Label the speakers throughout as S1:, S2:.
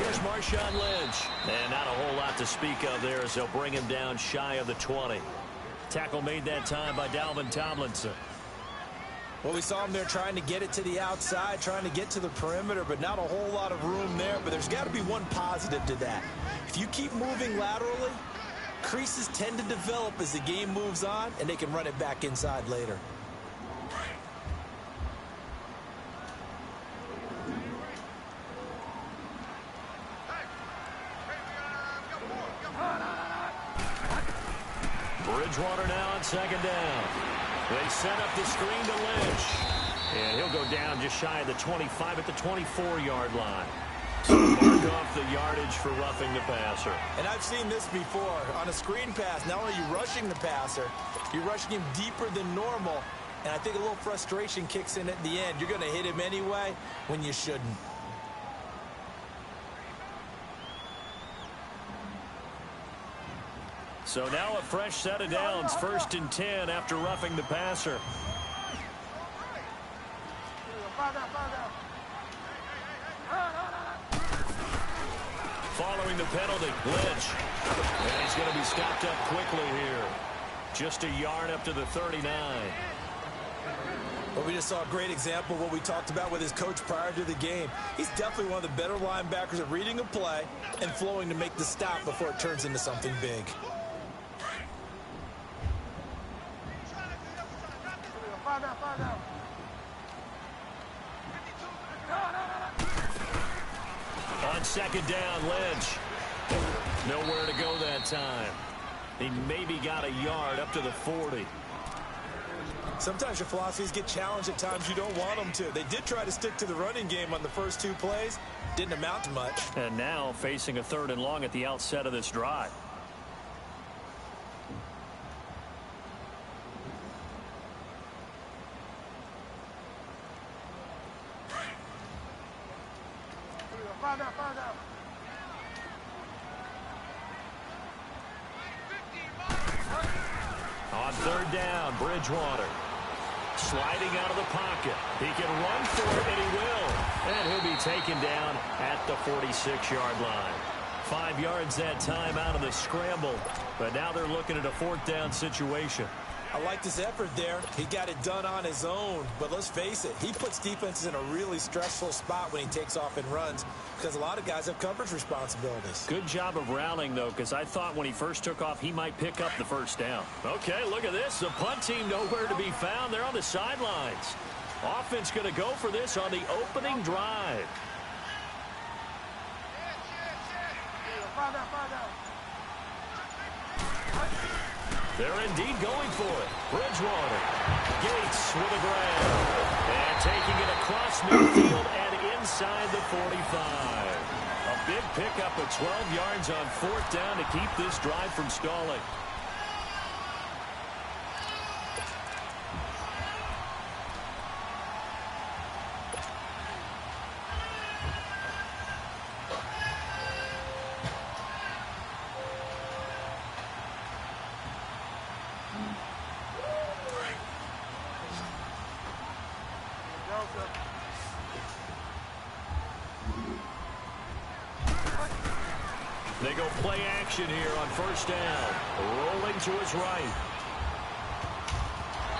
S1: Here's Marshawn Lynch. And not a whole lot to speak of there as they'll bring him down shy of the 20. Tackle made that time by Dalvin Tomlinson.
S2: Well, we saw him there trying to get it to the outside, trying to get to the perimeter, but not a whole lot of room there. But there's got to be one positive to that. If you keep moving laterally, creases tend to develop as the game moves on, and they can run it back inside later.
S1: Bridgewater now on second down. They set up the screen to Lynch. And he'll go down just shy of the 25 at the 24-yard line. So mark off the yardage for roughing the passer.
S2: And I've seen this before. On a screen pass, not only are you rushing the passer, you're rushing him deeper than normal. And I think a little frustration kicks in at the end. You're going to hit him anyway when you shouldn't.
S1: So now a fresh set of downs, 1st and 10 after roughing the passer. Following the penalty, Lynch. And he's going to be stopped up quickly here. Just a yard up to the 39.
S2: Well, we just saw a great example of what we talked about with his coach prior to the game. He's definitely one of the better linebackers at reading a play and flowing to make the stop before it turns into something big.
S1: On second down, Lynch. Nowhere to go that time. He maybe got a yard up to the 40.
S2: Sometimes your philosophies get challenged at times you don't want them to. They did try to stick to the running game on the first 2 plays. Didn't amount to much.
S1: And now facing a 3rd and long at the outset of this drive. On 3rd down, Bridgewater. Sliding out of the pocket. He can run for it, and he will. And he'll be taken down at the 46-yard line. 5 yards that time out of the scramble. But now they're looking at a 4th down situation.
S2: I liked his effort there. He got it done on his own. But let's face it, he puts defenses in a really stressful spot when he takes off and runs because a lot of guys have coverage responsibilities.
S1: Good job of rallying, though, because I thought when he first took off, he might pick up the 1st down. Okay, look at this. The punt team nowhere to be found. They're on the sidelines. Offense going to go for this on the opening drive. They're indeed going for it. Bridgewater. Gates with a grab. And taking it across midfield and inside the 45. A big pickup of 12 yards on 4th down to keep this drive from stalling. They go play action here on 1st down. Rolling to his right.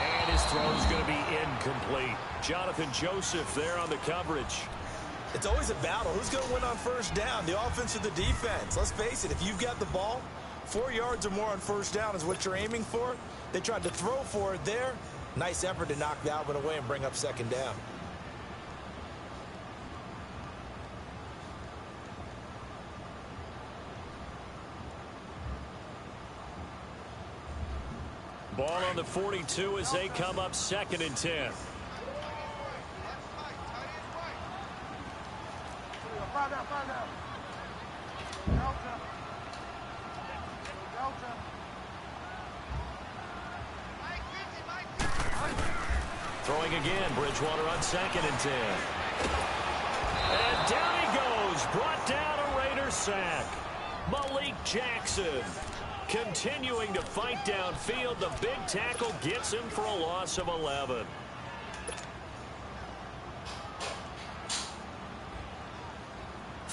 S1: And his throw is going to be incomplete. Jonathan Joseph there on the coverage.
S2: It's always a battle. Who's going to win on 1st down, the offense or the defense? Let's face it, if you've got the ball, 4 yards or more on 1st down is what you're aiming for. They tried to throw for it there. Nice effort to knock that one away and bring up 2nd down.
S1: Ball on the 42 as they come up 2nd and 10. Throwing again, Bridgewater on 2nd and 10. And down he goes, brought down a Raider sack. Malik Jackson continuing to fight downfield. The big tackle gets him for a loss of 11.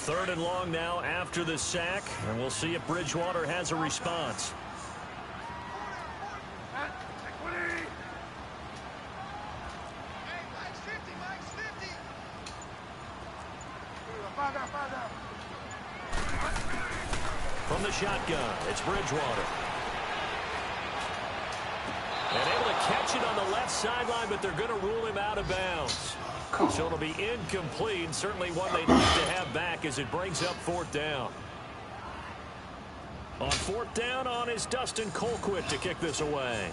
S1: 3rd and long now after the sack, and we'll see if Bridgewater has a response. From the shotgun, it's Bridgewater. And able to catch it on the left sideline, but they're going to rule him out of bounds. So it'll be incomplete, certainly one they'd like to have back as it brings up 4th down. On 4th down on is Dustin Colquitt to kick this away.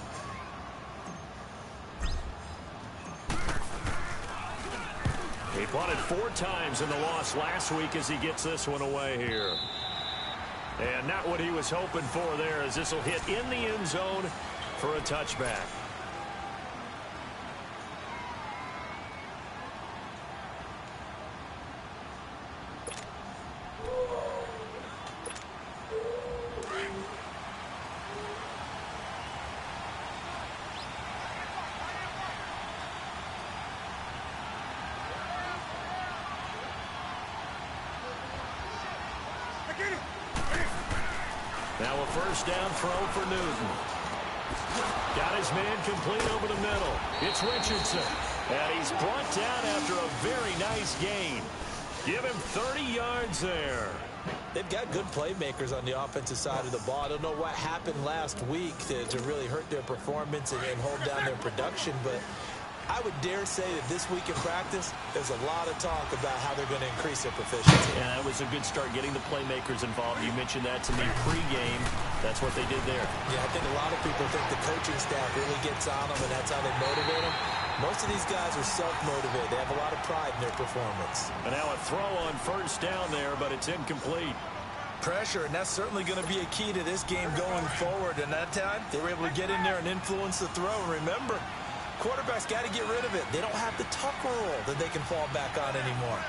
S1: He punted 4 times in the loss last week as he gets this one away here. And not what he was hoping for there, as this will hit in the end zone for a touchback. Now a 1st down throw for Newton. Got his man complete over the middle. It's Richardson. And he's brought down after a very nice gain. Give him 30 yards there.
S2: They've got good playmakers on the offensive side of the ball. I don't know what happened last week to really hurt their performance and hold down their production, but I would dare say that this week in practice, there's a lot of talk about how they're going to increase their proficiency.
S1: Yeah, that was a good start getting the playmakers involved. You mentioned that to me pregame. That's what they did there.
S2: Yeah, I think a lot of people think the coaching staff really gets on them, and that's how they motivate them. Most of these guys are self-motivated. They have a lot of pride in their performance.
S1: And now a throw on 1st down there, but it's incomplete.
S2: Pressure, and that's certainly going to be a key to this game going forward. And that time, they were able to get in there and influence the throw. Remember, quarterbacks got to get rid of it. They don't have the tuck rule that they can fall back on anymore.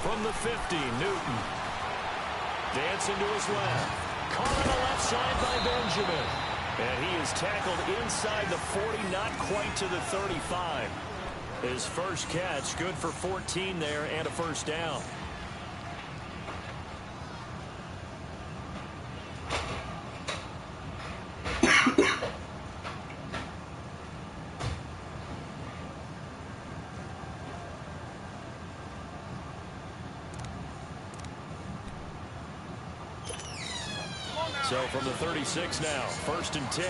S1: From the 50, Newton. Dancing to his left. Caught on the left side by Benjamin. And he is tackled inside the 40, not quite to the 35. His first catch, good for 14 there and a 1st down. So from the 36 now, 1st and 10.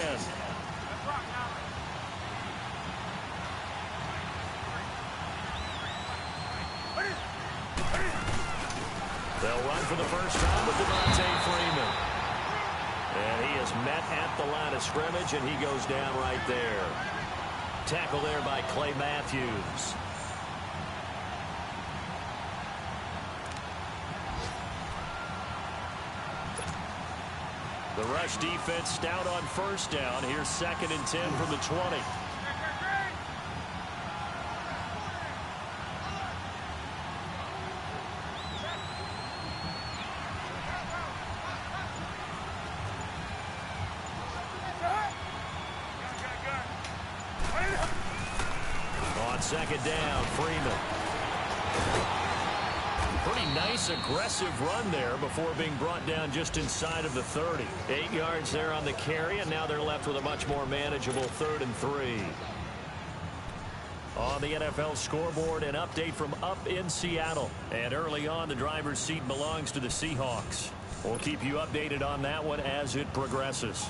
S1: They'll run for the first time with Devontae Freeman. And he is met at the line of scrimmage, and he goes down right there. Tackle there by Clay Matthews. The rush defense stout on 1st down. Here's 2nd and 10 from the 20. On 2nd down, Freeman. Pretty nice aggressive run there before being brought down just inside of the 30. 8 yards there on the carry, and now they're left with a much more manageable 3rd and 3. On the NFL scoreboard, an update from up in Seattle. And early on, the driver's seat belongs to the Seahawks. We'll keep you updated on that one as it progresses.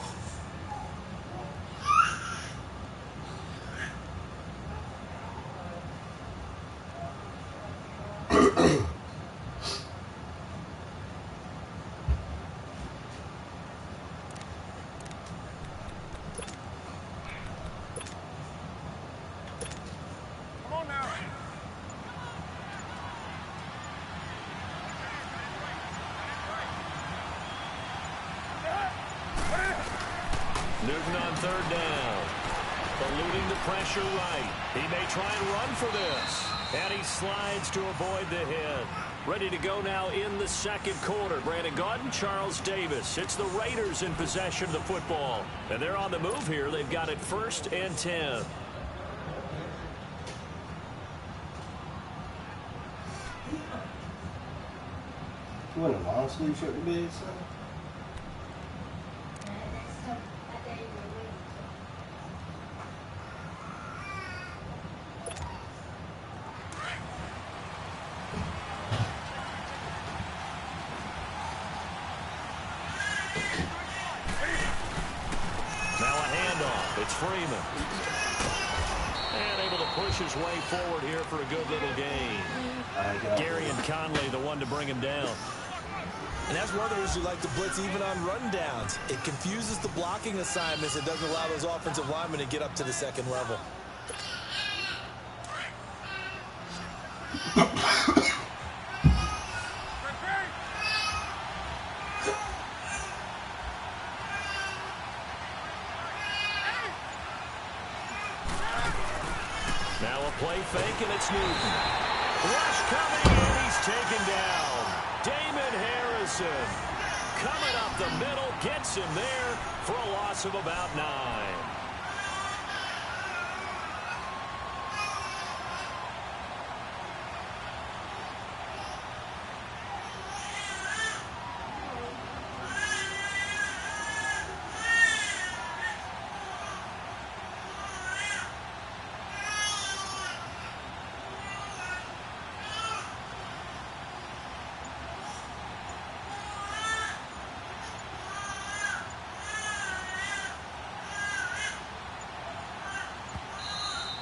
S1: Newton on 3rd down. Eluding the pressure right. He may try and run for this. And he slides to avoid the hit. Ready to go now in the 2nd quarter. Brandon Gaudin, Charles Davis. It's the Raiders in possession of the football. And they're on the move here. They've got it 1st and 10.
S3: You want a long sleeve shirt to bed, son?
S1: Now a handoff. It's Freeman. And able to push his way forward here for a good little gain. Gary and Conley, the one to bring him down.
S2: And that's one of the reasons you like to blitz even on rundowns. It confuses the blocking assignments. It doesn't allow those offensive linemen to get up to the second level.
S1: Now a play fake, and it's Newton. Rush coming, and he's taken down. Damon Harrison coming up the middle, gets him there for a loss of about 9.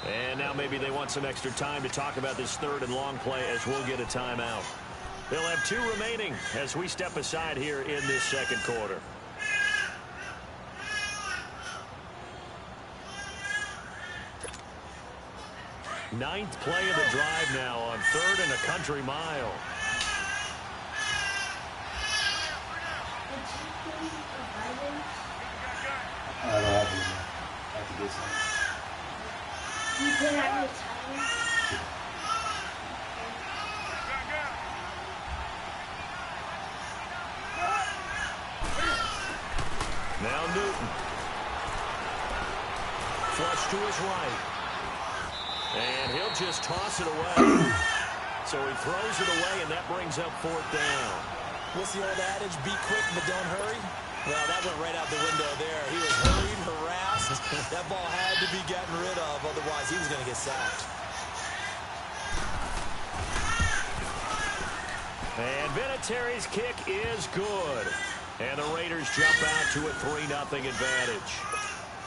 S1: And now maybe they want some extra time to talk about this third and long play as we'll get a timeout. They'll have 2 remaining as we step aside here in this second quarter. Ninth play of the drive now on 3rd and a country mile.
S3: I don't have any more. I have to get some.
S4: You did have your time.
S1: Now Newton. Flush to his right. And he'll just toss it away. So he throws it away, and that brings up 4th down.
S2: What's the old adage? Be quick, but don't hurry. Well, that went right out the window there. He was hurried, harassed. That ball had to be gotten rid of, otherwise he was going to get sacked.
S1: And Vinatieri's kick is good. And the Raiders jump out to a 3-0 advantage.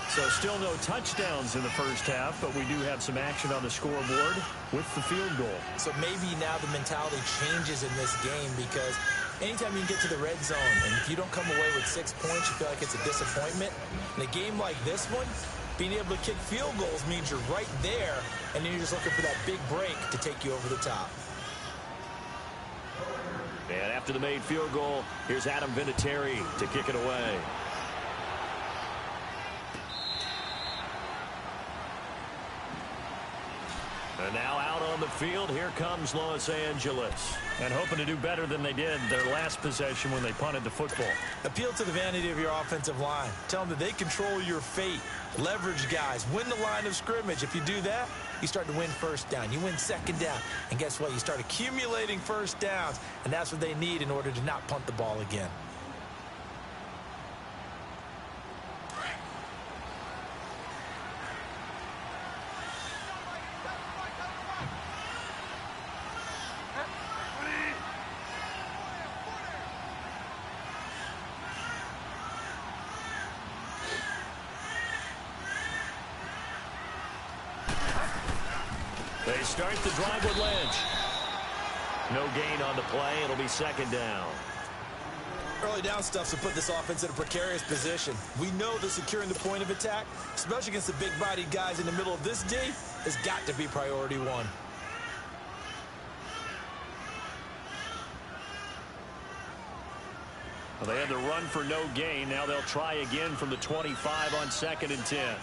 S1: So still no touchdowns in the first half, but we do have some action on the scoreboard with the field goal. So
S2: maybe now the mentality changes in this game, because anytime you can get to the red zone, and if you don't come away with 6 points, you feel like it's a disappointment. In a game like this one, being able to kick field goals means you're right there, and then you're just looking for that big break to take you over the top.
S1: And after the made field goal, here's Adam Vinatieri to kick it away. And now out on the field, here comes Los Angeles. And hoping to do better than they did their last possession when they punted the football.
S2: Appeal to the vanity of your offensive line. Tell them that they control your fate. Leverage guys. Win the line of scrimmage. If you do that, you start to win first down. You win second down. And guess what? You start accumulating first downs. And that's what they need in order to not punt the ball again.
S1: They start the drive with Lynch. No gain on the play. It'll be second down.
S2: Early down stuff to put this offense in a precarious position. We know that securing the point of attack, especially against the big-bodied guys in the middle of this D, has got to be priority 1.
S1: Well, they had the run for no gain. Now they'll try again from the 25 on 2nd and 10.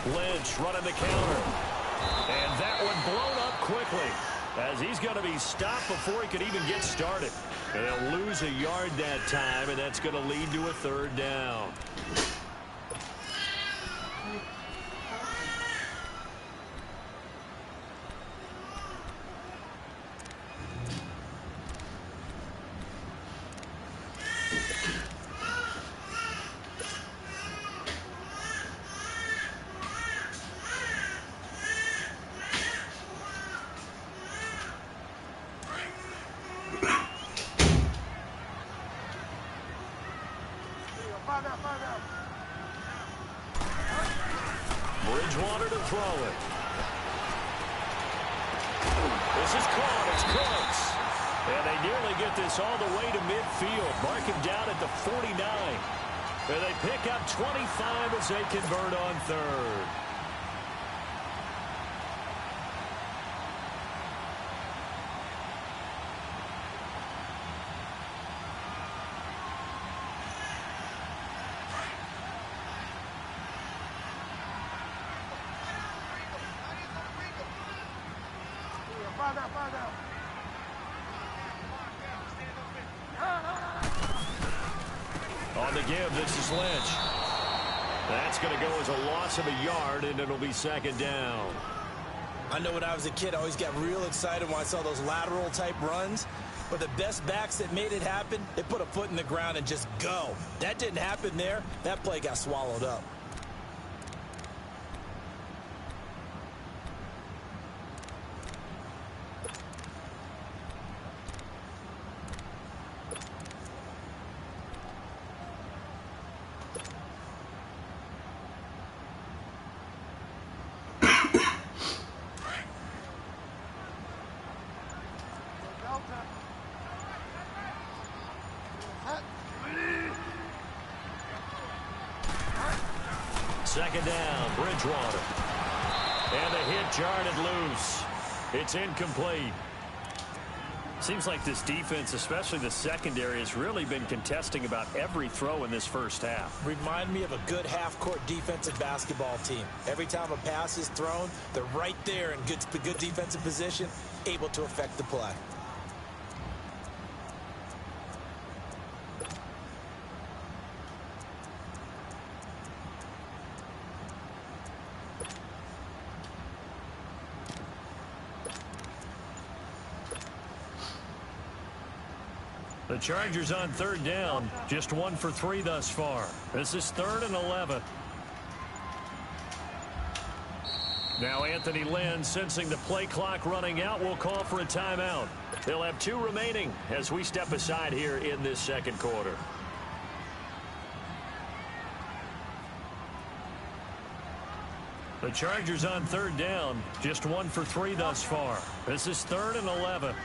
S1: Lynch running the counter. And that one blown up quickly, as he's going to be stopped before he could even get started. And they'll lose a yard that time, and that's going to lead to a 3rd down. clear to throw it. This is caught. It's close. And they nearly get this all the way to midfield. Mark him down at the 49. And they pick up 25 as they convert on third. On the give, this is Lynch. That's going to go as a loss of a yard, and it'll be second down.
S2: I know when I was a kid, I always got real excited when I saw those lateral-type runs. But the best backs that made it happen, they put a foot in the ground and just go. That didn't happen there. That play got swallowed up.
S1: Second down, Bridgewater. And the hit jarred it loose. It's incomplete. Seems like this defense, especially the secondary, has really been contesting about every throw in this first half.
S2: Remind me of a good half-court defensive basketball team. Every time a pass is thrown, they're right there in good defensive position, able to affect the play.
S1: The Chargers on third down, just 1 for 3 thus far. This is 3rd and 11. Now Anthony Lynn, sensing the play clock running out, will call for a timeout. They'll have 2 remaining as we step aside here in this second quarter. The Chargers on third down, just 1 for 3 thus far. This is 3rd and 11.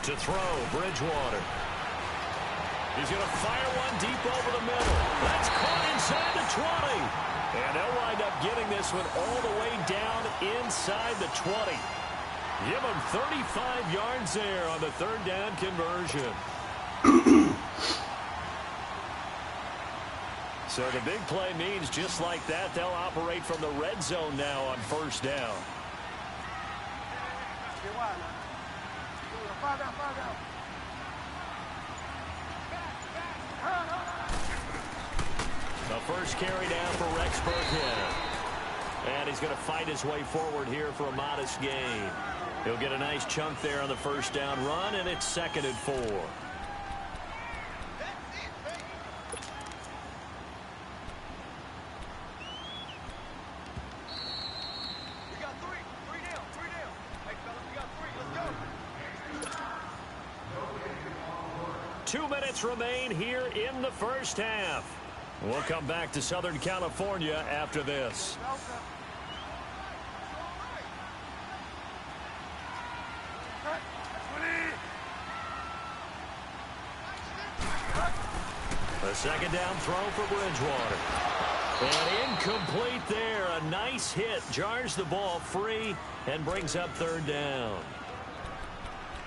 S1: To throw, Bridgewater. He's going to fire one deep over the middle. That's caught inside the 20. And they'll wind up getting this one all the way down inside the 20. Give him 35 yards there on the third down conversion. So the big play means just like that, they'll operate from the red zone now on first down. The first carry down for Rex Burkhead. And he's going to fight his way forward here for a modest gain. He'll get a nice chunk there on the first down run, and it's 2nd and 4. Remain here in the first half. We'll come back to Southern California after this. The second down throw for Bridgewater. And incomplete there. A nice hit. Jars the ball free and brings up third down.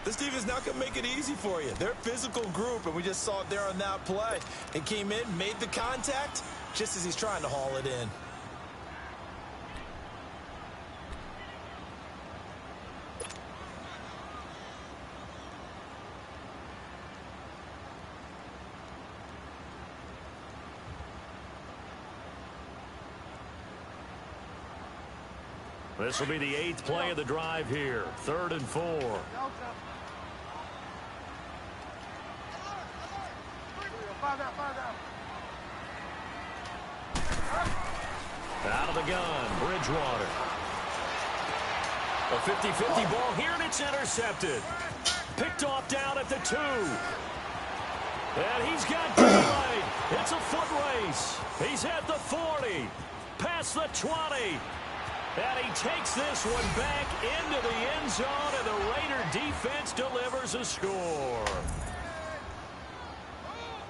S2: This defense not going to make it easy for you. They're a physical group, and we just saw it there on that play. It came in, made the contact, just as he's trying to haul it in.
S1: This will be the 8th play of the drive here. 3rd and 4. Out of the gun, Bridgewater. A 50-50 ball here, and it's intercepted. Picked off down at the 2. And he's got daylight. It's a foot race. He's at the 40. Past the 20. And he takes this one back into the end zone, and the Raider defense delivers a score.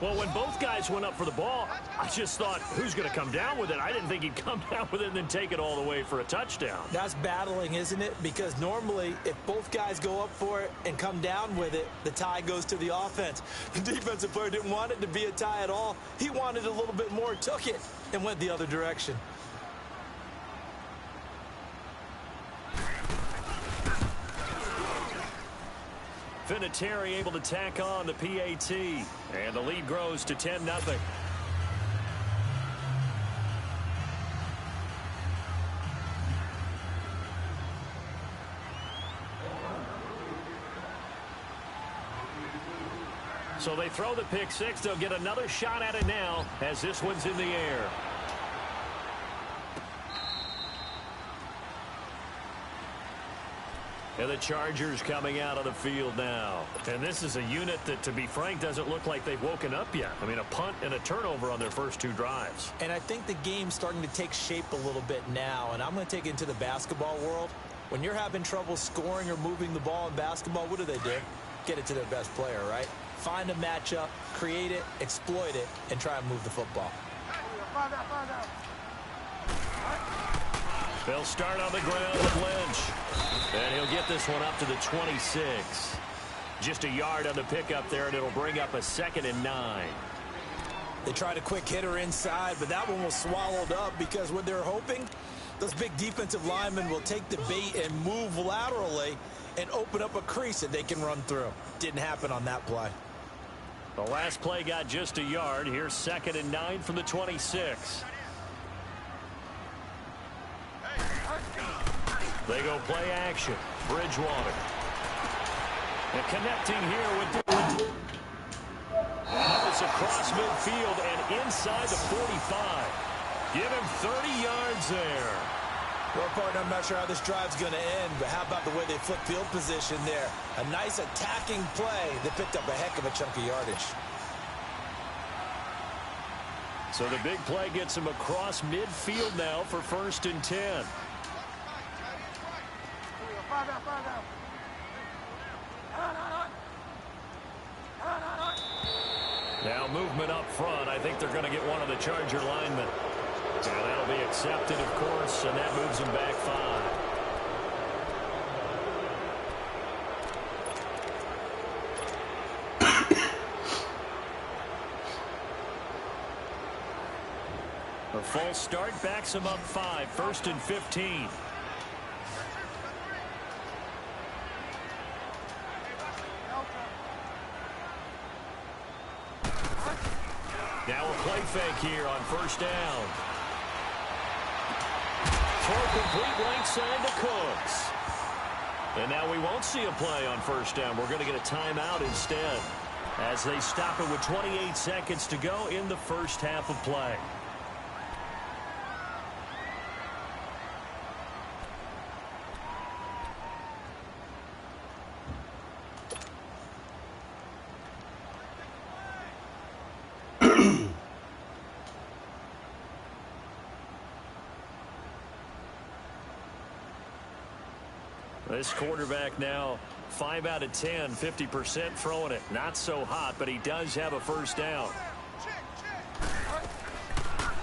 S1: Well, when both guys went up for the ball, I just thought, who's going to come down with it? I didn't think he'd come down with it and then take it all the way for a touchdown.
S2: That's battling, isn't it? Because normally, if both guys go up for it and come down with it, the tie goes to the offense. The defensive player didn't want it to be a tie at all. He wanted a little bit more, took it, and went the other direction.
S1: Vinatieri able to tack on the PAT, and the lead grows to 10-0. So they throw the pick six. They'll get another shot at it now as this one's in the air. And the Chargers coming out of the field now. And this is a unit that, to be frank, doesn't look like they've woken up yet. I mean, a punt and a turnover on their first 2 drives.
S2: And I think the game's starting to take shape a little bit now. And I'm going to take it into the basketball world. When you're having trouble scoring or moving the ball in basketball, what do? Get it to their best player, right? Find a matchup, create it, exploit it, and try and move the football.
S1: They'll start on the ground with Lynch. And he'll get this one up to the 26. Just a yard on the pickup there, and it'll bring up a 2nd and 9.
S2: They tried a quick hitter inside, but that one was swallowed up because what they're hoping, those big defensive linemen will take the bait and move laterally and open up a crease that they can run through. Didn't happen on that play.
S1: The last play got just a yard. Here's 2nd and 9 from the 26. They go play action. Bridgewater. And connecting here with it's across midfield and inside the 45. Give him 30 yards there.
S2: Well, partner, I'm not sure how this drive's going to end, but how about the way they flip field position there? A nice attacking play that picked up a heck of a chunk of yardage.
S1: So the big play gets him across midfield now for 1st and 10. Now movement up front. I think they're going to get one of the Charger linemen. And that'll be accepted, of course, and that moves them back 5. A false start backs them up 5. 1st and 15. Now a play fake here on 1st down. Throw complete right side to Cooks. And now we won't see a play on 1st down. We're going to get a timeout instead as they stop it with 28 seconds to go in the first half of play. This quarterback now 5 out of 10, 50% throwing it. Not so hot, but he does have a 1st down.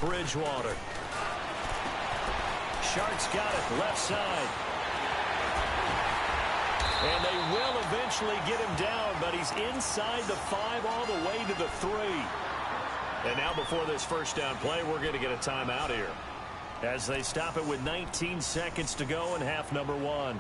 S1: Bridgewater. Sharks got it left side. And they will eventually get him down, but he's inside the 5 all the way to the 3. And now before this 1st down play, we're going to get a timeout here as they stop it with 19 seconds to go in half number 1.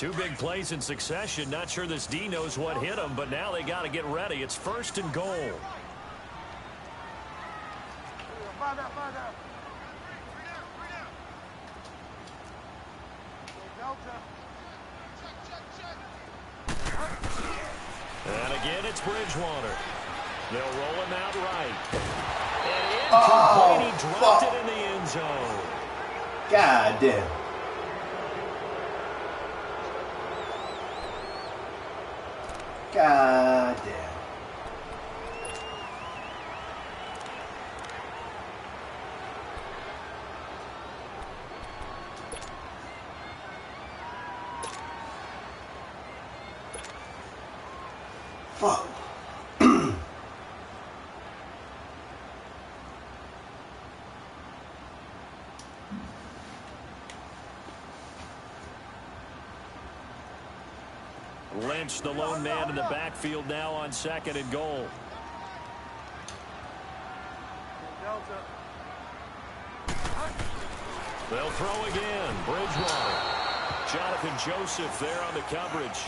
S1: Two big plays in succession. Not sure this D knows what hit him, but now they got to get ready. It's 1st and goal. And again, it's Bridgewater. They'll roll him out right. And incomplete. He dropped it in the end zone.
S3: God damn. God damn. Fuck.
S1: Lynch, the lone man in the backfield now on 2nd and goal. They'll throw again. Bridgewater. Jonathan Joseph there on the coverage.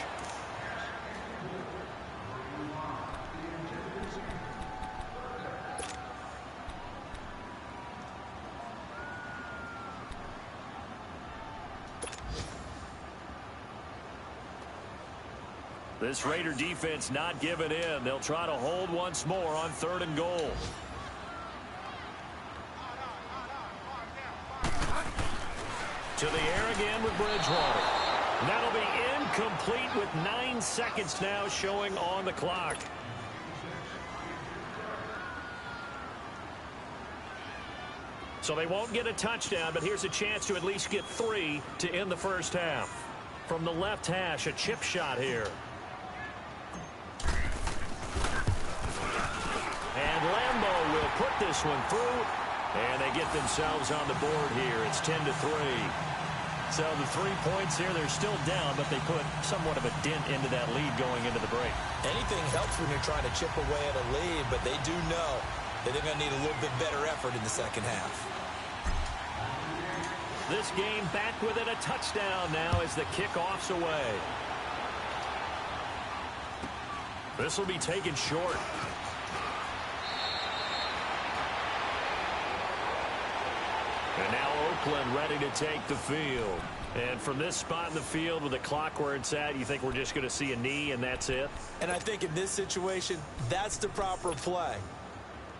S1: This Raider defense not giving in. They'll try to hold once more on 3rd and goal. To the air again with Bridgewater. And that'll be incomplete with 9 seconds now showing on the clock. So they won't get a touchdown, but here's a chance to at least get 3 to end the first half. From the left hash, a chip shot here. And Lambeau will put this one through, and they get themselves on the board here. It's 10-3. So the 3 points here, they're still down, but they put somewhat of a dent into that lead going into the break.
S2: Anything helps when you're trying to chip away at a lead, but they do know that they're going to need a little bit better effort in the second half.
S1: This game back within a touchdown now as the kickoff's away. This will be taken short. And now Oakland ready to take the field. And from this spot in the field with the clock where it's at, you think we're just going to see a knee and that's it?
S2: And I think in this situation, that's the proper play.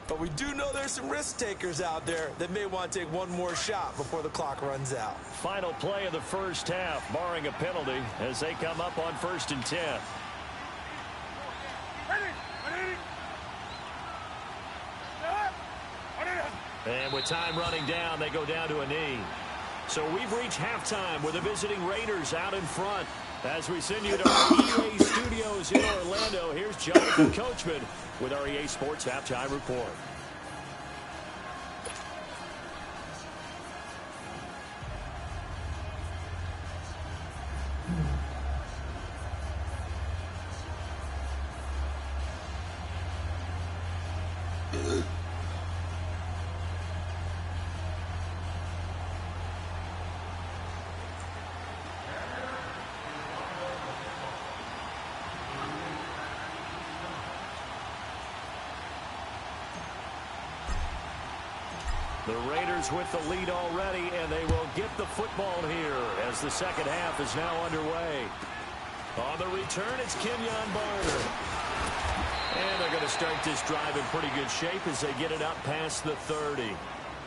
S2: But we do know there's some risk takers out there that may want to take one more shot before the clock runs out.
S1: Final play of the first half, barring a penalty, as they come up on 1st and 10. And with time running down, they go down to a knee. So we've reached halftime with the visiting Raiders out in front. As we send you to our EA studios in Orlando, here's Jonathan Coachman with our EA Sports Halftime Report. The Raiders with the lead already, and they will get the football here as the second half is now underway. On the return, it's Kenyon Barner. And they're going to start this drive in pretty good shape as they get it up past the 30.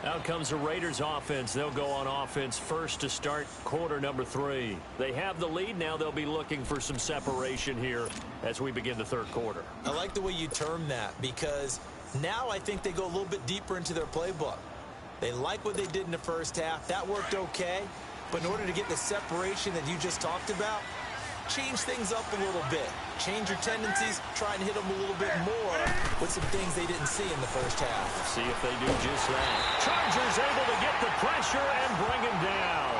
S1: Out comes the Raiders offense. They'll go on offense first to start quarter number 3. They have the lead. Now they'll be looking for some separation here as we begin the third quarter.
S2: I like the way you term that because now I think they go a little bit deeper into their playbook. They like what they did in the first half. That worked okay. But in order to get the separation that you just talked about, change things up a little bit. Change your tendencies. Try and hit them a little bit more with some things they didn't see in the first half.
S1: See if they do just that. Chargers able to get the pressure and bring him down.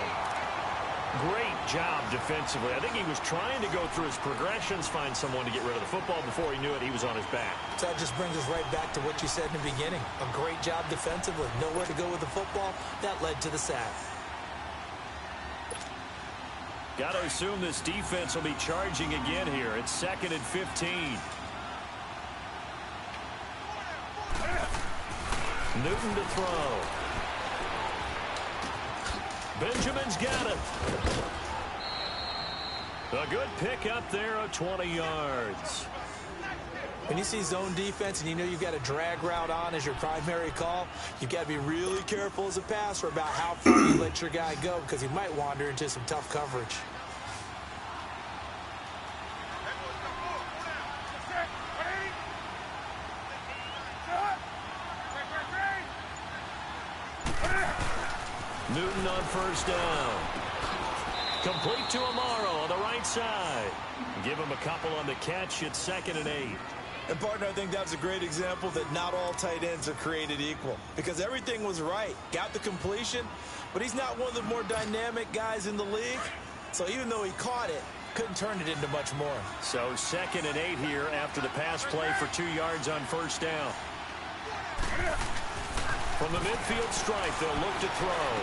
S1: Great job defensively. I think he was trying to go through his progressions, find someone to get rid of the football. Before he knew it, he was on his back.
S2: So that just brings us right back to what you said in the beginning. A great job defensively. Nowhere to go with the football. That led to the sack.
S1: Got to assume this defense will be charging again here. It's 2nd and 15. Newton to throw. Benjamin's got it. A good pick up there of 20 yards.
S2: When you see zone defense and you know you've got a drag route on as your primary call, you've got to be really careful as a passer about how far you let your guy go because he might wander into some tough coverage.
S1: Newton on first down. Complete to Amaro on the right side. Give him a couple on the catch. It's 2nd and 8.
S2: And, partner, I think that was a great example that not all tight ends are created equal because everything was right. Got the completion, but he's not one of the more dynamic guys in the league. So even though he caught it, couldn't turn it into much more.
S1: So 2nd and 8 here after the pass play for 2 yards on first down. From the midfield stripe, they'll look to throw.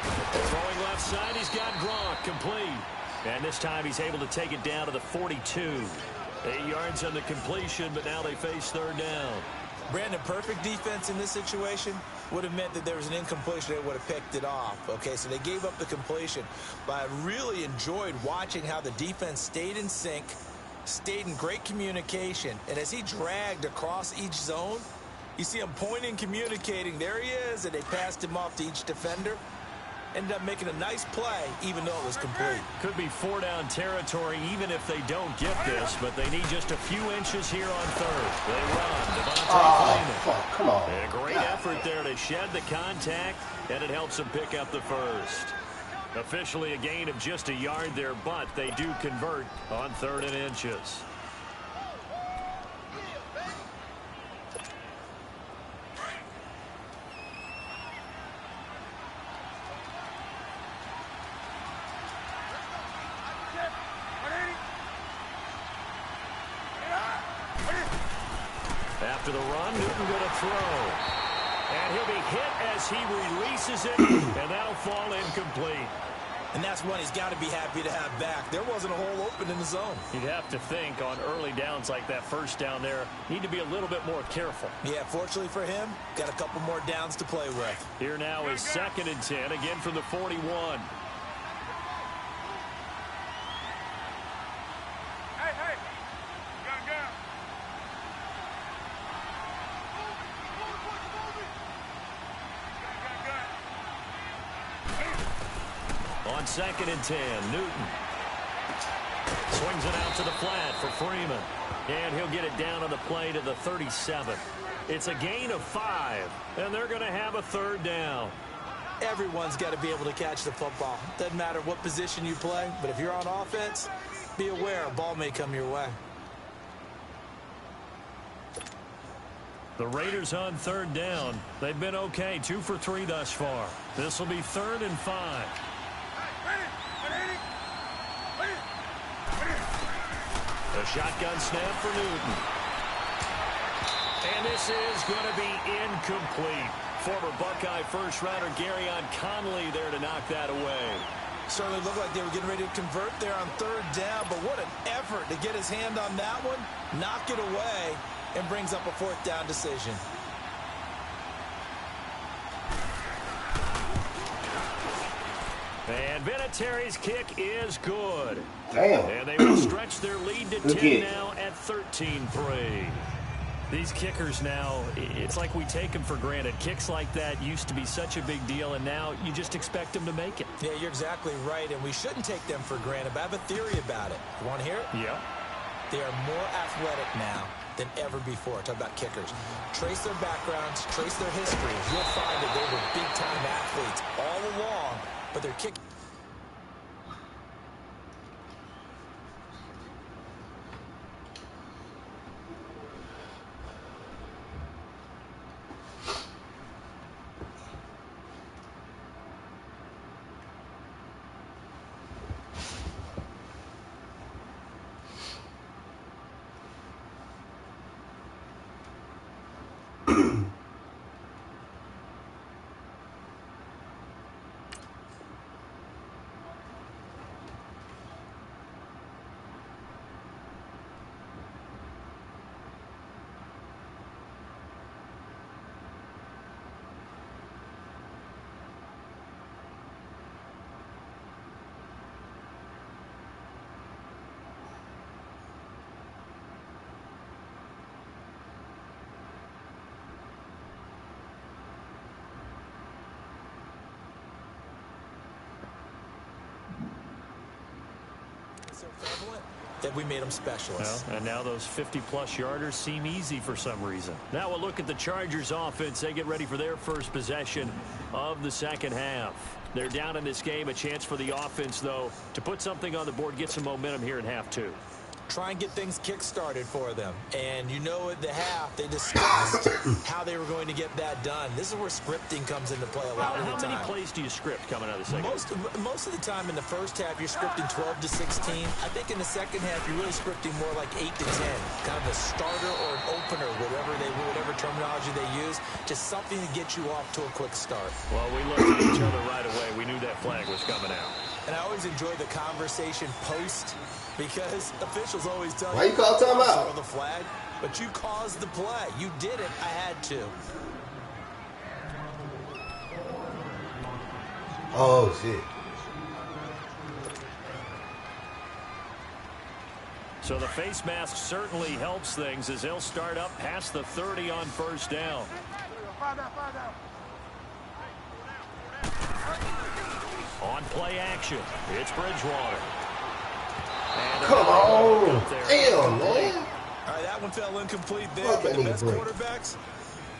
S1: Throwing left side, he's got Gronk complete. And this time he's able to take it down to the 42. 8 yards on the completion, but now they face 3rd down.
S2: Brandon, perfect defense in this situation would have meant that there was an incompletion. They would have picked it off. Okay, so they gave up the completion. But I really enjoyed watching how the defense stayed in sync, stayed in great communication. And as he dragged across each zone, you see him pointing, communicating. There he is, and they passed him off to each defender. Ended up making a nice play, even though it was complete.
S1: Could be 4-down territory even if they don't get this, but they need just a few inches here on 3rd. They run. Devontae Freeman.
S3: Fuck, come on.
S1: A great effort there to shed the contact, and it helps them pick up the first. Officially a gain of just a yard there, but they do convert on 3rd and inches. After the run, Newton going to throw. And he'll be hit as he releases it, and that'll fall incomplete.
S2: And that's one he's got to be happy to have back. There wasn't a hole open in the zone.
S1: You'd have to think on early downs like that first down there, need to be a little bit more careful.
S2: Yeah, fortunately for him, got a couple more downs to play with.
S1: Here now is 2nd and 10, again from the 41. On 2nd and 10, Newton swings it out to the flat for Freeman. And he'll get it down on the play to the 37. It's a gain of 5, and they're going to have a 3rd down.
S2: Everyone's got to be able to catch the football. Doesn't matter what position you play, but if you're on offense, be aware a ball may come your way.
S1: The Raiders on 3rd down. They've been okay, 2 for 3 thus far. This will be 3rd and 5. A shotgun snap for Newton. And this is going to be incomplete. Former Buckeye first-rounder Garyon Conley there to knock that away.
S2: Certainly looked like they were getting ready to convert there on 3rd down, but what an effort to get his hand on that one, knock it away, and brings up a 4th down decision.
S1: And Vinatieri's kick is good.
S3: Damn.
S1: And they will stretch their lead to 10
S3: kick.
S1: now at 13-3. These kickers now, it's like we take them for granted. Kicks like that used to be such a big deal, and now you just expect them to make it.
S2: Yeah, you're exactly right, and we shouldn't take them for granted, but I have a theory about it. You want to hear it?
S1: Yeah.
S2: They are more athletic now than ever before. Talk about kickers. Trace their backgrounds, trace their history. You'll find that they were big-time athletes all along, but their kick... so prevalent that we made them specialists.
S1: Well, and now those 50-plus yarders seem easy for some reason. Now we'll look at the Chargers offense. They get ready for their first possession of the second half. They're down in this game. A chance for the offense, though, to put something on the board, get some momentum here in half two.
S2: Try and get things kick-started for them. And you know at the half, they discussed how they were going to get that done. This is where scripting comes into play a lot of the time.
S1: How many plays do you script coming out of the second?
S2: Most of the time in the first half, you're scripting 12 to 16. I think in the second half, you're really scripting more like 8 to 10. Kind of a starter or an opener, whatever terminology they use. Just something to get you off to a quick start.
S1: Well, we looked at each other right away. We knew that flag was coming out.
S2: And I always enjoy the conversation post, because officials always tell
S3: Why you call timeout?
S2: For the flag, but you caused the play. You did it. I had to.
S3: Oh, shit.
S1: So the face mask certainly helps things as they'll start up past the 30 on first down. On play action, it's Bridgewater.
S3: Come on. Damn, man.
S2: All right, that one fell incomplete there, but the best quarterbacks,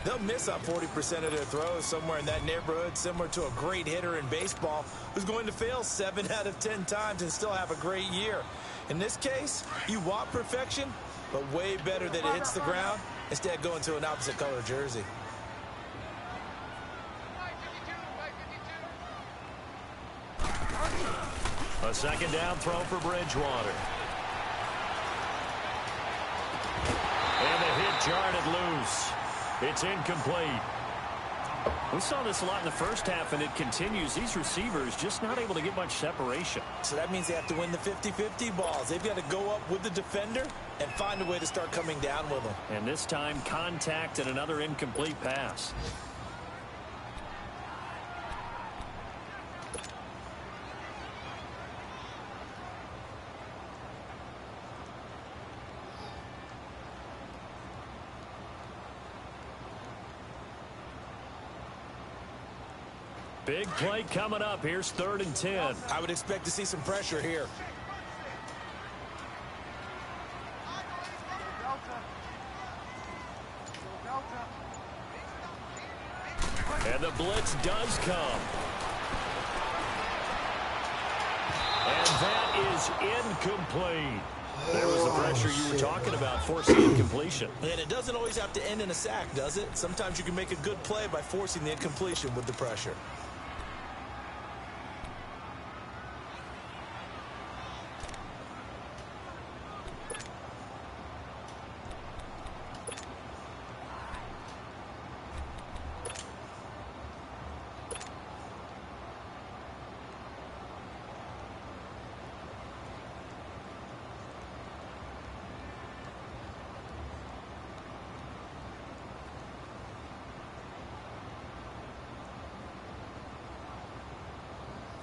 S2: they'll miss on 40% of their throws, somewhere in that neighborhood, similar to a great hitter in baseball who's going to fail 7 out of 10 times and still have a great year. In this case, you want perfection, but way better that it hits the ground instead of going to an opposite color jersey.
S1: A second down throw for Bridgewater. And the hit jarred loose. It's incomplete. We saw this a lot in the first half, and it continues. These receivers just not able to get much separation.
S2: So that means they have to win the 50-50 balls. They've got to go up with the defender and find a way to start coming down with them.
S1: And this time, contact and another incomplete pass. Big play coming up. Here's 3rd and 10.
S2: I would expect to see some pressure here.
S1: And the blitz does come. And that is incomplete. There was the pressure you were talking about, forcing incompletion.
S2: And it doesn't always have to end in a sack, does it? Sometimes you can make a good play by forcing the incompletion with the pressure.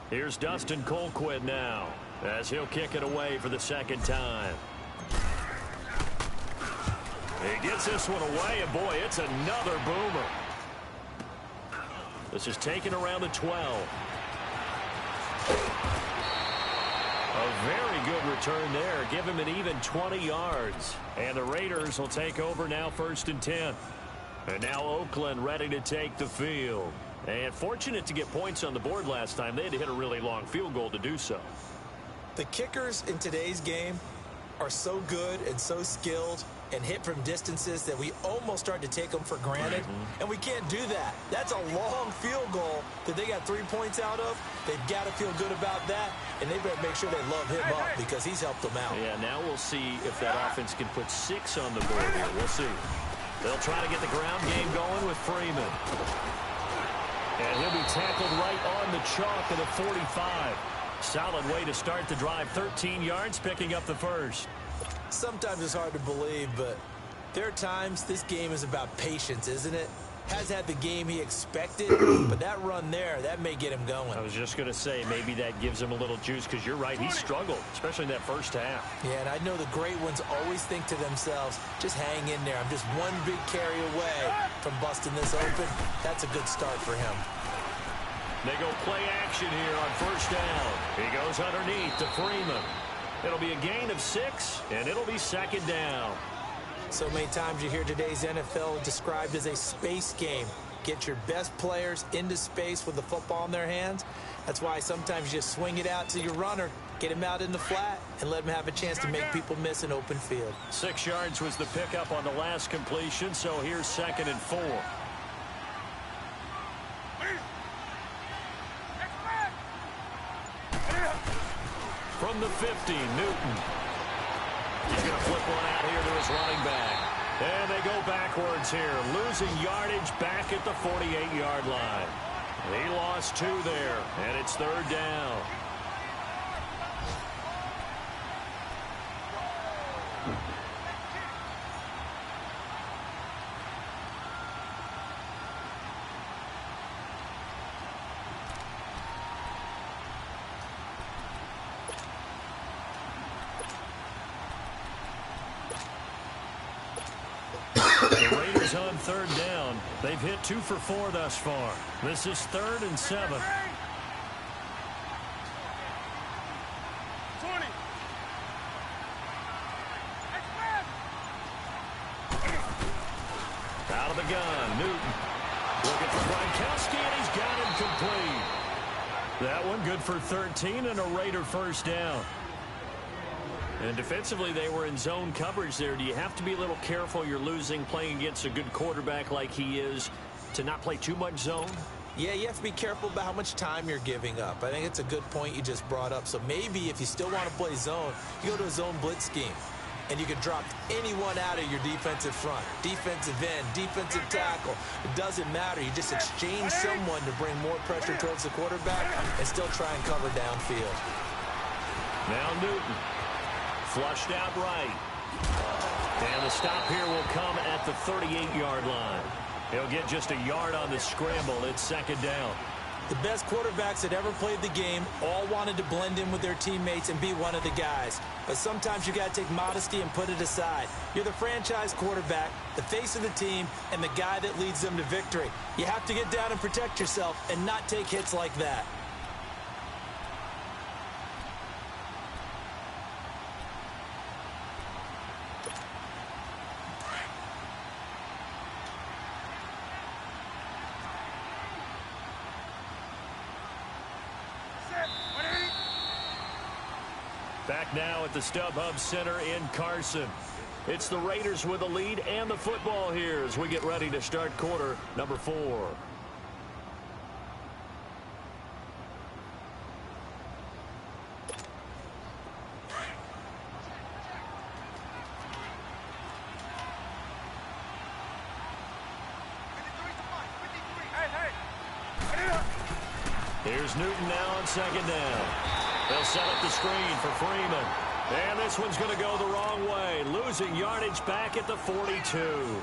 S1: Here's Dustin Colquitt now, as he'll kick it away for the second time. He gets this one away, and boy, it's another boomer. This is taken around the 12. A very good return there. Give him an even 20 yards. And the Raiders will take over now, 1st and 10. And now Oakland ready to take the field. And fortunate to get points on the board last time. They had to hit a really long field goal to do so.
S2: The kickers in today's game are so good and so skilled and hit from distances that we almost start to take them for granted. And we can't do that. That's a long field goal that they got 3 points out of. They've got to feel good about that. And they better make sure they love him up because he's helped them out.
S1: Yeah, now we'll see if that offense can put 6 on the board here. We'll see. They'll try to get the ground game going with Freeman. And he'll be tackled right on the chalk at the 45. Solid way to start the drive. 13 yards, picking up the first.
S2: Sometimes it's hard to believe, but there are times this game is about patience, isn't it? Has had the game he expected, but that run there, that may get him going.
S1: I was just going to say, maybe that gives him a little juice, because you're right, he struggled, especially in that first half.
S2: Yeah, and I know the great ones always think to themselves, just hang in there. I'm just one big carry away from busting this open. That's a good start for him.
S1: They go play action here on first down. He goes underneath to Freeman. It'll be a gain of 6, and it'll be second down.
S2: So many times you hear today's NFL described as a space game. Get your best players into space with the football in their hands. That's why sometimes you just swing it out to your runner, get him out in the flat, and let him have a chance to make people miss an open field.
S1: 6 yards was the pickup on the last completion, so here's 2nd and 4. From the 50, Newton. He's going to flip one out here to his running back. And they go backwards here, losing yardage back at the 48-yard line. He lost 2 there, and it's 3rd down. The Raiders on 3rd down. They've hit 2 for 4 thus far. This is 3rd and 7.
S5: 20.
S1: Out of the gun, Newton. Looking for Gronkowski, and he's got him complete. That one good for 13 and a Raider first down. And defensively, they were in zone coverage there. Do you have to be a little careful? You're losing, playing against a good quarterback like he is, to not play too much zone?
S2: Yeah, you have to be careful about how much time you're giving up. I think it's a good point you just brought up. So maybe if you still want to play zone, you go to a zone blitz scheme. And you can drop anyone out of your defensive front. Defensive end, defensive tackle. It doesn't matter. You just exchange someone to bring more pressure towards the quarterback and still try and cover downfield.
S1: Now Newton. Flushed out right. And the stop here will come at the 38-yard line. He'll get just a yard on the scramble. It's 2nd down.
S2: The best quarterbacks that ever played the game all wanted to blend in with their teammates and be one of the guys. But sometimes you got to take modesty and put it aside. You're the franchise quarterback, the face of the team, and the guy that leads them to victory. You have to get down and protect yourself and not take hits like that.
S1: Back now at the StubHub Center in Carson. It's the Raiders with a lead and the football here as we get ready to start quarter number 4. Here's Newton now on 2nd down. They'll set up the screen for Freeman. And this one's going to go the wrong way. Losing yardage back at the 42.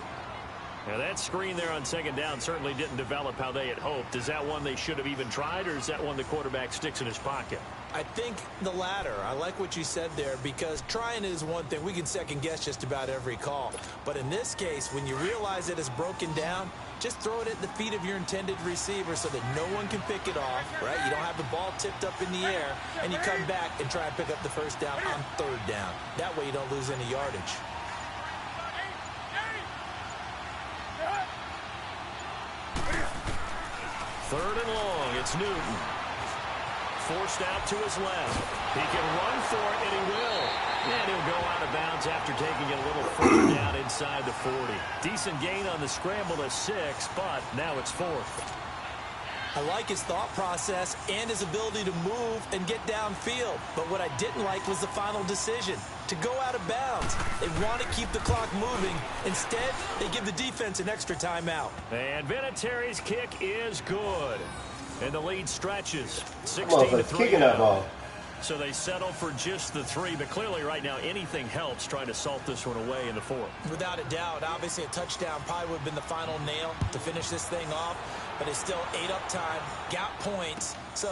S1: Now that screen there on 2nd down certainly didn't develop how they had hoped. Is that one they should have even tried, or is that one the quarterback sticks in his pocket?
S2: I think the latter. I like what you said there, because trying is one thing. We can second guess just about every call. But in this case, when you realize that it's broken down, just throw it at the feet of your intended receiver so that no one can pick it off, right? You don't have the ball tipped up in the air, and you come back and try and pick up the first down on 3rd down. That way you don't lose any yardage.
S1: Third and long, it's Newton. Forced out to his left. He can run for it, and he will. And he'll go out of bounds after taking it a little further down inside the 40. Decent gain on the scramble to 6, but now it's 4th.
S2: I like his thought process and his ability to move and get downfield. But what I didn't like was the final decision, to go out of bounds. They want to keep the clock moving. Instead, they give the defense an extra timeout.
S1: And Vinatieri's kick is good. And the lead stretches 16-3.
S3: Kicking that ball.
S1: So they settle for just the 3, but clearly right now anything helps trying to salt this one away in the 4th.
S2: Without a doubt, obviously a touchdown probably would have been the final nail to finish this thing off, but it's still 8 up time, got points. So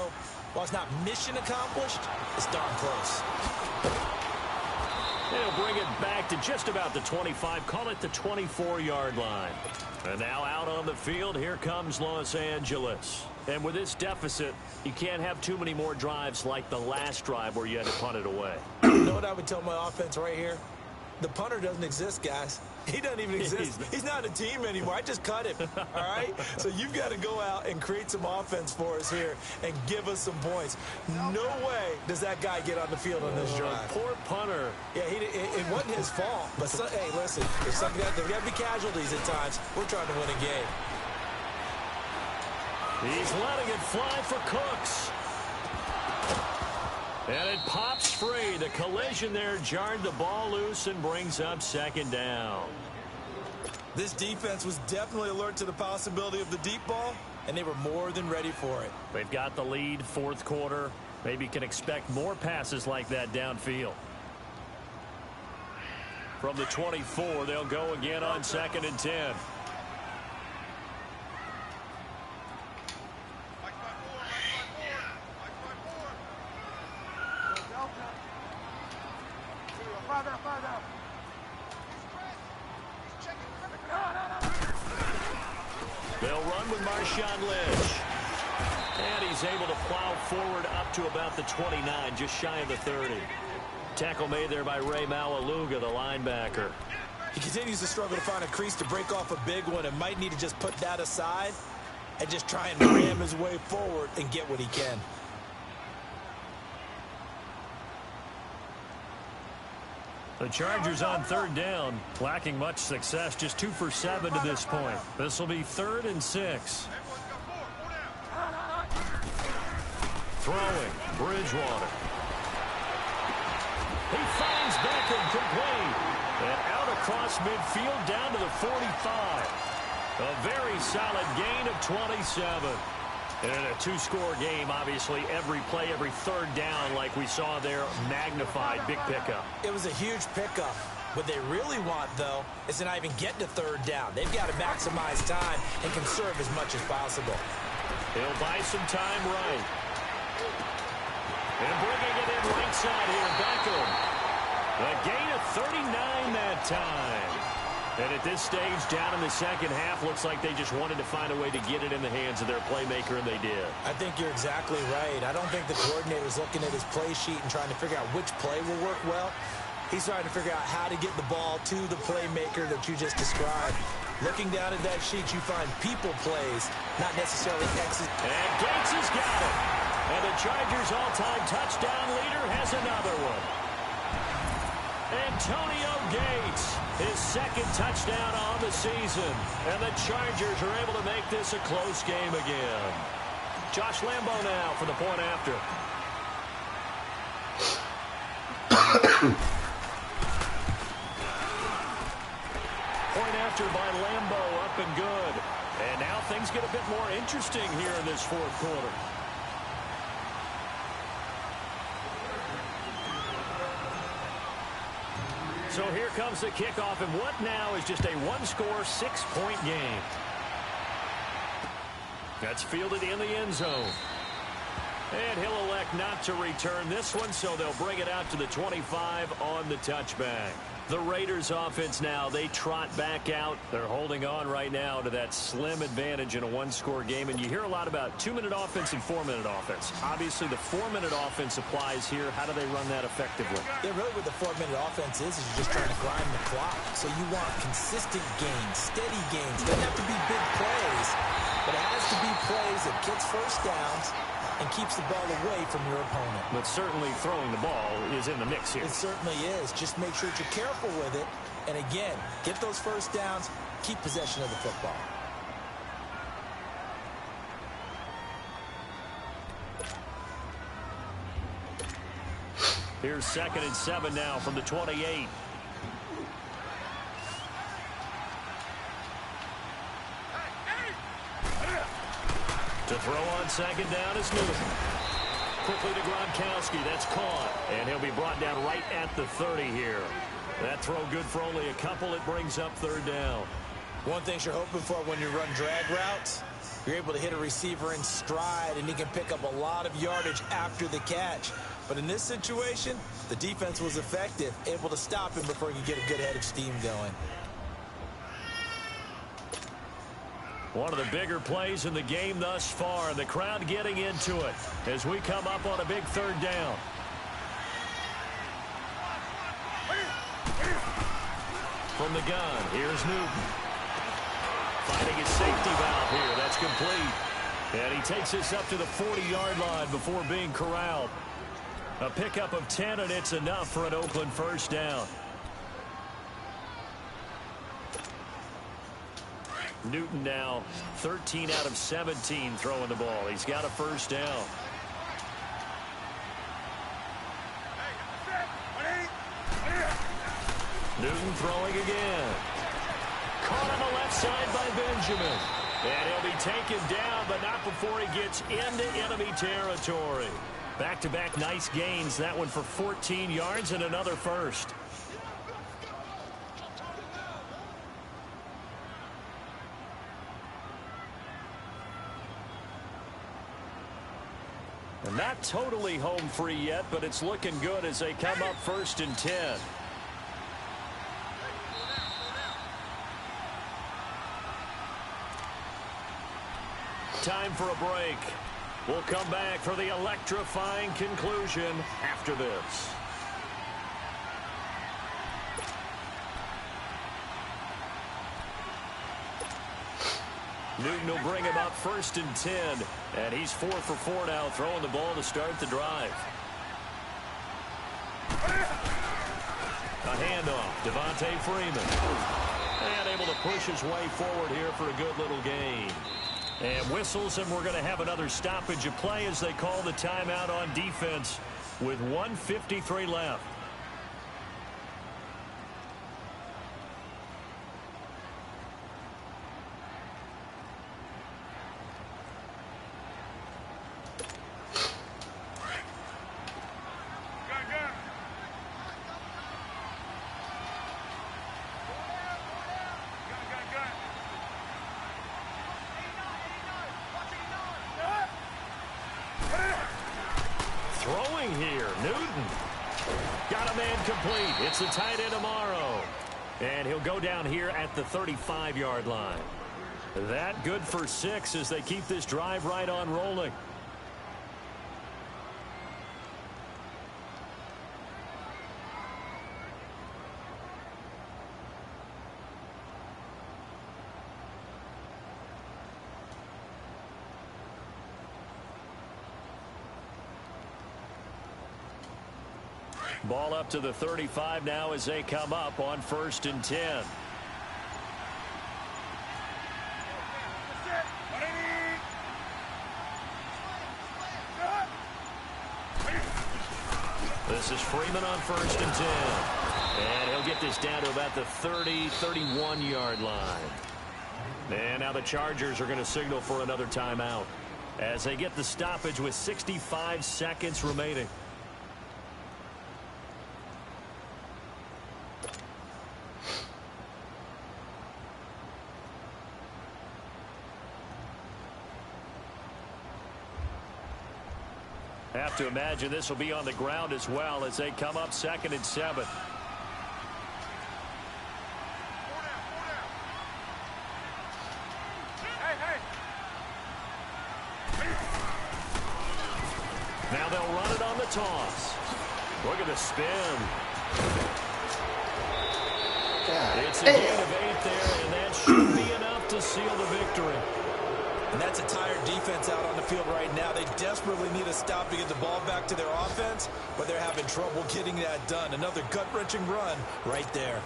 S2: while it's not mission accomplished, it's darn close.
S1: He'll bring it back to just about the 25. Call it the 24-yard line. And now out on the field, here comes Los Angeles. And with this deficit, you can't have too many more drives like the last drive where you had to punt it away.
S2: You know what I would tell my offense right here? The punter doesn't exist, guys. He doesn't even exist. He's not a team anymore. I just cut him, all right? So you've got to go out and create some offense for us here and give us some points. No way does that guy get on the field on this drive.
S1: Poor punter.
S2: Yeah, it wasn't his fault. But, hey, listen, there's got to be casualties at times. We're trying to win a game.
S1: He's letting it fly for Cooks. And it pops free. The collision there jarred the ball loose and brings up second down.
S2: This defense was definitely alert to the possibility of the deep ball, and they were more than ready for it.
S1: They've got the lead, fourth quarter. Maybe can expect more passes like that downfield. From the 24, they'll go again on 2nd and 10. They'll run with Marshawn Lynch. And he's able to plow forward up to about the 29, just shy of the 30. Tackle made there by Ray Malaluga, the linebacker.
S2: He continues to struggle to find a crease to break off a big one and might need to just put that aside and just try and ram his way forward and get what he can.
S1: The Chargers on 3rd down, lacking much success, just 2 for 7 to this point. This will be 3rd and 6. Throwing, Bridgewater. He finds Beckham complete. And out across midfield down to the 45. A very solid gain of 27. And in a 2-score game, obviously, every play, every 3rd down, like we saw there, magnified, big pickup.
S2: It was a huge pickup. What they really want, though, is to not even get to 3rd down. They've got to maximize time and conserve as much as possible.
S1: He'll buy some time right. And bringing it in right side here, Beckham. A gain of 39 that time. And at this stage, down in the second half, looks like they just wanted to find a way to get it in the hands of their playmaker, and they did.
S2: I think you're exactly right. I don't think the coordinator's looking at his play sheet and trying to figure out which play will work well. He's trying to figure out how to get the ball to the playmaker that you just described. Looking down at that sheet, you find people plays, not necessarily X's.
S1: And Gates has got it. And the Chargers' all-time touchdown leader has another one. Antonio Gates, his 2nd touchdown on the season. And the Chargers are able to make this a close game again. Josh Lambo now for the point after. Point after by Lambo, up and good. And now things get a bit more interesting here in this 4th quarter. So here comes the kickoff, and what now is just a 1-score, 6-point game. That's fielded in the end zone. And he'll elect not to return this one, so they'll bring it out to the 25 on the touchback. The Raiders offense now, they trot back out. They're holding on right now to that slim advantage in a 1-score game. And you hear a lot about 2-minute offense and 4-minute offense. Obviously, the 4-minute offense applies here. How do they run that effectively?
S2: Yeah, really what the 4-minute offense is you're just trying to grind the clock. So you want consistent gains, steady gains. It doesn't have to be big plays, but it has to be plays that gets first downs and keeps the ball away from your opponent.
S1: But certainly throwing the ball is in the mix here.
S2: It certainly is. Just make sure that you're careful with it. And again, get those first downs, keep possession of the football.
S1: Here's 2nd and 7 now from the 28. To throw on 2nd down is Newton. Quickly to Gronkowski. That's caught. And he'll be brought down right at the 30 here. That throw good for only a couple. It brings up 3rd down.
S2: One thing you're hoping for when you run drag routes, you're able to hit a receiver in stride, and he can pick up a lot of yardage after the catch. But in this situation, The defense was effective, able to stop him before he could get a good head of steam going.
S1: One of the bigger plays in the game thus far. The crowd getting into it as we come up on a big third down. From the gun, here's Newton. Finding his safety valve here. That's complete. And he takes this up to the 40-yard line before being corralled. A pickup of 10, and it's enough for an Oakland first down. Newton now 13 out of 17 throwing the ball. He's got a first down. Newton throwing again. Caught on the left side by Benjamin. And he'll be taken down, but not before he gets into enemy territory. Back-to-back nice gains. That one for 14 yards and another first. And not totally home free yet, but it's looking good as they come up 1st and 10. Time for a break. We'll come back for the electrifying conclusion after this. Newton will bring him up 1st and 10, and he's 4 for 4 now, throwing the ball to start the drive. A handoff, Devontae Freeman. And able to push his way forward here for a good little gain. And whistles, and we're going to have another stoppage of play as they call the timeout on defense with 1:53 left. Here, Newton got a man complete. It's a tight end tomorrow, and he'll go down here at the 35-yard line. That good for 6 as they keep this drive right on rolling. Ball up to the 35 now as they come up on 1st and 10. This is Freeman on 1st and 10. And he'll get this down to about the 30, 31-yard line. And now the Chargers are going to signal for another timeout as they get the stoppage with 65 seconds remaining. Have to imagine this will be on the ground as well as they come up 2nd and 7. Now they'll run it on the toss. Look at the spin. It's a gain of 8 there, and that should be enough to seal the victory.
S2: And that's a tired defense out on the field right now. They desperately need a stop to get the ball back to their offense, but they're having trouble getting that done. Another gut-wrenching run right there.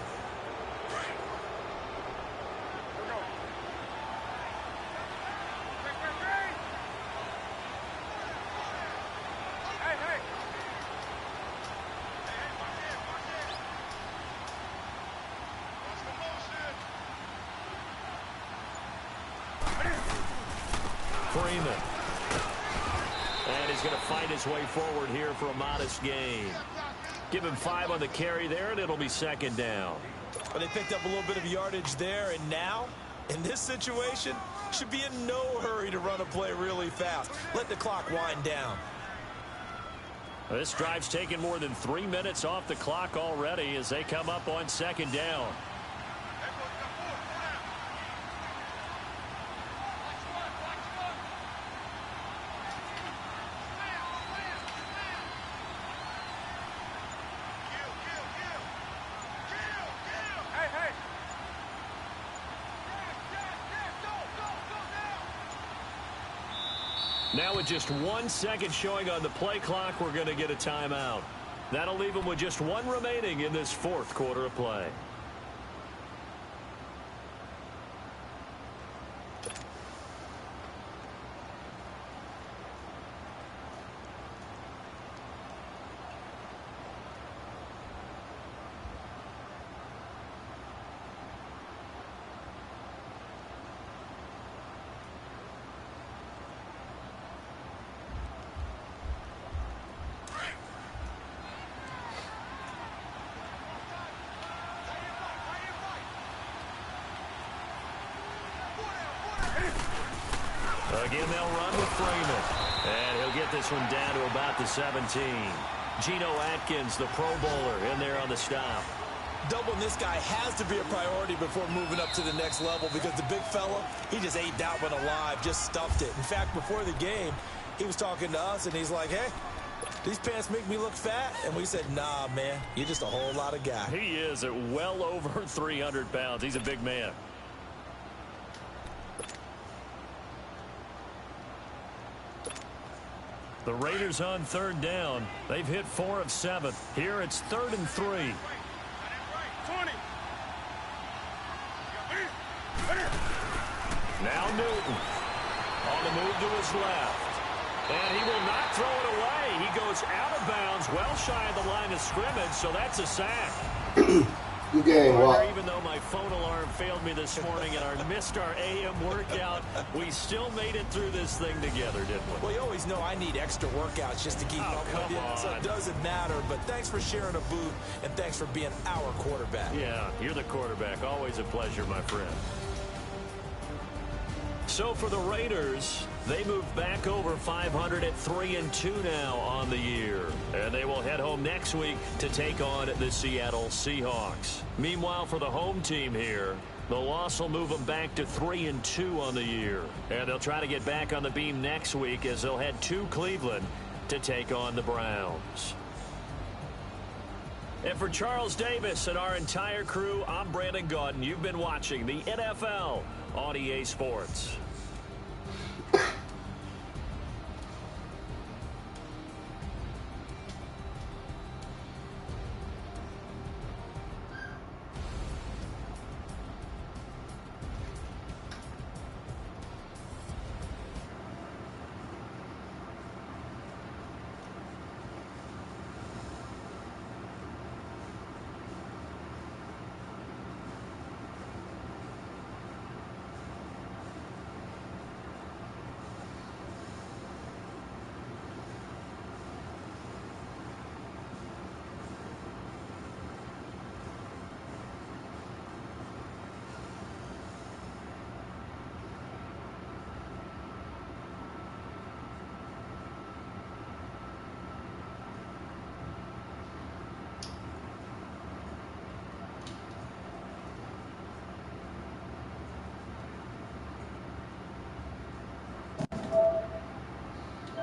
S1: Freeman. And he's going to fight his way forward here for a modest gain. Give him 5 on the carry there, and it'll be 2nd down.
S2: But they picked up a little bit of yardage there, and now, in this situation, should be in no hurry to run a play really fast. Let the clock wind down.
S1: This drive's taken more than 3 minutes off the clock already as they come up on second down. Now with just 1 second showing on the play clock, we're going to get a timeout. That'll leave them with just 1 remaining in this 4th quarter of play. Again, they'll run with Freeman. And he'll get this one down to about the 17. Geno Atkins, the Pro Bowler, in there on the stop.
S2: Doubling this guy has to be a priority before moving up to the next level because the big fella, he just ate that one alive, just stuffed it. In fact, before the game, he was talking to us, and he's like, hey, these pants make me look fat. And we said, nah, man, you're just a whole lot of guy.
S1: He is at well over 300 pounds. He's a big man. The Raiders on 3rd down. They've hit 4 of 7. Here it's 3rd and 3.
S5: 20.
S1: Now Newton on the move to his left. And he will not throw it away. He goes out of bounds, well shy of the line of scrimmage, so that's a sack.
S3: Good game, Walt.
S1: Even though my phone alarm failed me this morning and I missed our AM workout, we still made it through this thing together, didn't we?
S2: Well, you always know I need extra workouts just to keep up with you, so it doesn't matter. But thanks for sharing a booth, and thanks for being our quarterback.
S1: Yeah, you're the quarterback. Always a pleasure, my friend. So for the Raiders, they move back over 500 at 3-2 now on the year. And they will head home next week to take on the Seattle Seahawks. Meanwhile, for the home team here, the loss will move them back to 3-2 on the year. And they'll try to get back on the beam next week as they'll head to Cleveland to take on the Browns. And for Charles Davis and our entire crew, I'm Brandon Gaudin. You've been watching the NFL on EA Sports.